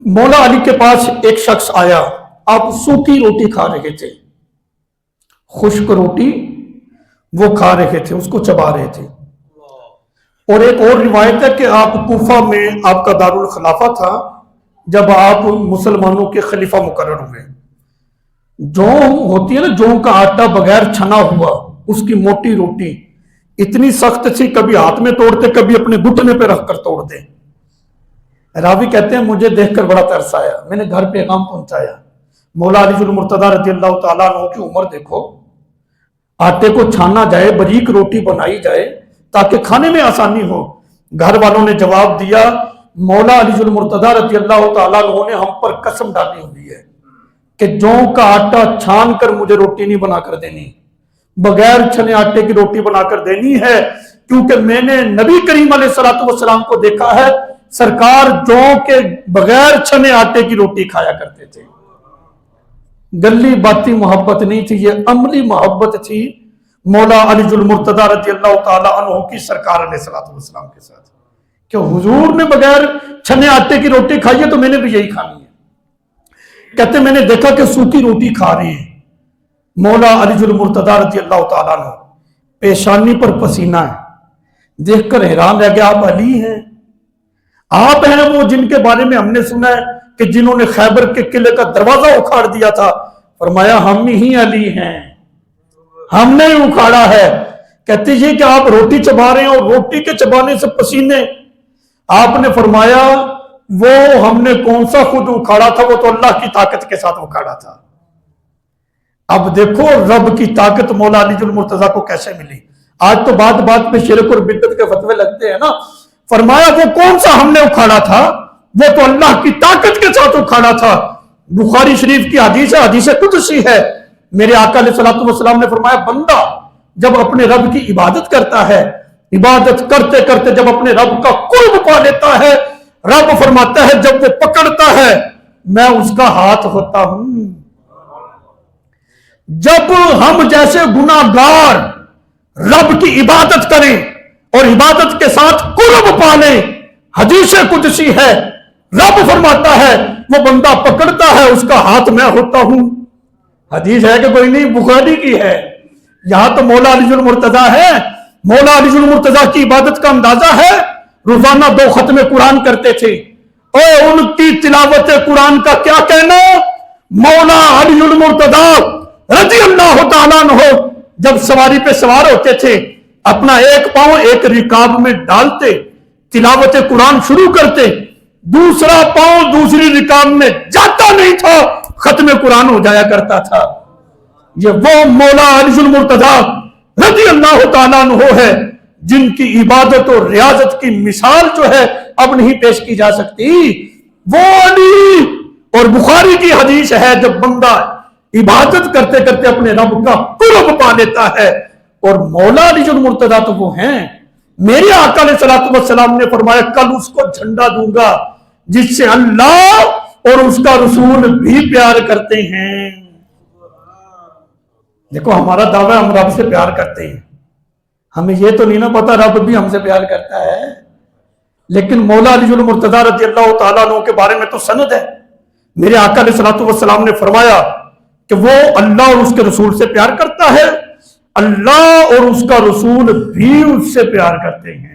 मौला अली के पास एक शख्स आया। आप सूखी रोटी खा रहे थे, खुश्क रोटी वो खा रहे थे, उसको चबा रहे थे। और एक और रिवायत है कि आप कूफा में आपका दारुल खिलाफा था जब आप मुसलमानों के खलीफा मुकर्रर हुए। जौ होती है ना, जौ का आटा बगैर छना हुआ, उसकी मोटी रोटी इतनी सख्त थी, कभी हाथ में तोड़ते, कभी अपने घुटने पे रखकर तोड़ते। रावी कहते हैं मुझे देखकर बड़ा तरस आया, मैंने घर पैगाम पहुंचाया। मौला अली मुर्तदा रज़ियल्लाहु ताला अन्हु की उम्र देखो, आटे को छाना जाए, बारीक रोटी बनाई जाए ताकि खाने में आसानी हो। घर वालों ने जवाब दिया, मौला अली मुर्तदा रज़ियल्लाहु ताला अन्हु ने हम पर कसम डाली हुई है कि जौ का आटा छान कर मुझे रोटी नहीं बनाकर देनी, बगैर छने आटे की रोटी बनाकर देनी है, क्योंकि मैंने नबी करीम अलैहिस्सलातु वस्सलाम को देखा है, सरकार जौ के बगैर छने आटे की रोटी खाया करते थे। गली बाती मोहब्बत नहीं थी, ये अमली मोहब्बत थी मौला अली मुर्तदा रज़ियल्लाहु ताला अन्हु की सरकार अलैहिस्सलातु वस्सलाम के साथ। कि हुजूर ने बगैर छने आटे की रोटी खाई है तो मैंने भी यही खानी है। कहते मैंने देखा कि सूखी रोटी खा रहे हैं मौला अली मुर्तदा रज़ियल्लाहु ताला अन्हु, पेशानी पर पसीना है। देखकर हैरान रह गया, आप अली हैं? आप हैं वो जिनके बारे में हमने सुना है कि जिन्होंने खैबर के किले का दरवाजा उखाड़ दिया था? फरमाया हम ही अली हैं, हमने ही उखाड़ा है। कहते ये कि आप रोटी चबा रहे हैं और रोटी के चबाने से पसीने, आपने फरमाया वो हमने कौन सा खुद उखाड़ा था, वो तो अल्लाह की ताकत के साथ उखाड़ा था। अब देखो रब की ताकत मौला अली मुर्तजा को कैसे मिली। आज तो बात बात में शिरक और बिदअत के फतवे लगते हैं ना। फरमाया वो कौन सा हमने उखाड़ा था, वो तो अल्लाह की ताकत के साथ उखाड़ा था। बुखारी शरीफ की हदीस है, हदीस कुदसी है। मेरे आका अलैहिस्सलातु वस्सलाम ने फरमाया बंदा जब अपने रब की इबादत करता है, इबादत करते करते जब अपने रब का कुर्ब पा लेता है, रब फरमाता है जब वो पकड़ता है मैं उसका हाथ होता हूं। जब हम जैसे गुनाहगार रब की इबादत करें और इबादत के साथ कुर्ब पाले, हदीस कुदसी है, रब फरमाता है वो बंदा पकड़ता है उसका हाथ मैं होता हूं। हदीस है कि कोई नहीं, बुखारी की है। यहां तो मौला अली मुर्तजा है। मौला अली मुर्तजा की इबादत का अंदाजा है, रोजाना 2 खत्मे कुरान करते थे और उनकी तिलावत कुरान का क्या कहना। मौला अली मुर्तजा रज़ियल्लाहु ताला अन्हु जब सवारी पे सवार होते थे, अपना एक पांव एक रिकाब में डालते, तिलावत कुरान शुरू करते, दूसरा पांव दूसरी रिकाब में जाता नहीं था, खत्म कुरान हो जाया करता था। ये वो मौला अली मुर्तजा रज़ियल्लाहु ताला अन्हु है जिनकी इबादत और रियाजत की मिसाल जो है अब नहीं पेश की जा सकती। वो अली, और बुखारी की हदीस है, जब बंदा इबादत करते करते अपने रब का कुर्ब पा लेता है। और मौला अली मुर्तजा तो वो हैं, मेरे आका अलैहिस्सलातु वस्सलाम ने फरमाया कल उसको झंडा दूंगा जिससे अल्लाह और उसका रसूल भी प्यार करते हैं। देखो हमारा दावा, हम रब से प्यार करते हैं, हमें ये तो नहीं ना पता रब भी हमसे प्यार करता है। लेकिन मौला अली मुर्तजा रज़ियल्लाहु ताला अन्हु के बारे में तो सनद है, मेरे आका अलैहिस्सलातु वस्सलाम ने फरमाया कि वो अल्लाह और उसके रसूल से प्यार करता है, अल्लाह और उसका रसूल भी उससे प्यार करते हैं।